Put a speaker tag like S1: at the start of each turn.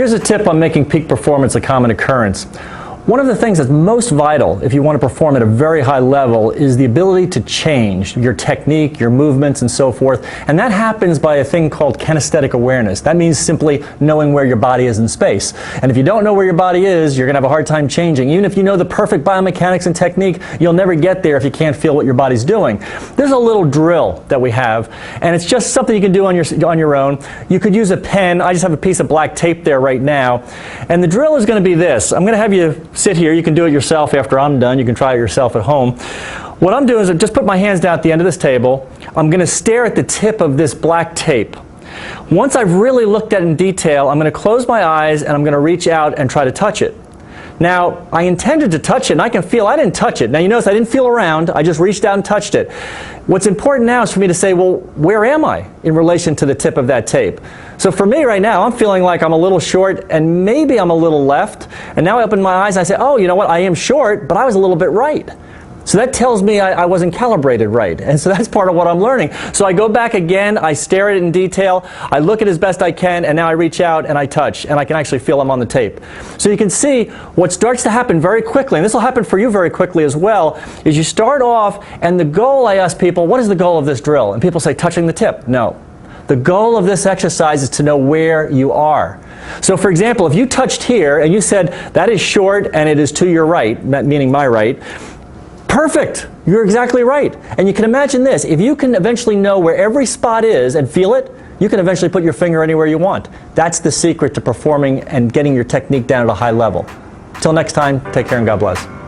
S1: Here's a tip on making peak performance a common occurrence. One of the things that's most vital if you want to perform at a very high level is the ability to change your technique, your movements, and so forth. And that happens by a thing called kinesthetic awareness. That means simply knowing where your body is in space. And if you don't know where your body is, you're going to have a hard time changing. Even if you know the perfect biomechanics and technique, you'll never get there if you can't feel what your body's doing. There's a little drill that we have, and it's just something you can do on your own. You could use a pen. I just have a piece of black tape there right now. And the drill is going to be this. I'm going to have you sit here. You can do it yourself after I'm done. You can try it yourself at home. What I'm doing is I just put my hands down at the end of this table. I'm going to stare at the tip of this black tape. Once I've really looked at it in detail, I'm going to close my eyes and I'm going to reach out and try to touch it. Now, I intended to touch it, and I can feel I didn't touch it. Now, you notice I didn't feel around. I just reached out and touched it. What's important now is for me to say, well, where am I in relation to the tip of that tape? So for me right now, I'm feeling like I'm a little short, and maybe I'm a little left. And now I open my eyes and I say, oh, you know what? I am short, but I was a little bit right. So that tells me I wasn't calibrated right. And so that's part of what I'm learning. So I go back again, I stare at it in detail, I look at it as best I can, and now I reach out and I touch, and I can actually feel I'm on the tape. So you can see what starts to happen very quickly, and this will happen for you very quickly as well, is you start off, and the goal, I ask people, what is the goal of this drill? And people say, touching the tip. No. The goal of this exercise is to know where you are. So for example, if you touched here, and you said, that is short, and it is to your right, meaning my right, perfect. You're exactly right. And you can imagine this. If you can eventually know where every spot is and feel it, you can eventually put your finger anywhere you want. That's the secret to performing and getting your technique down at a high level. Till next time, take care and God bless.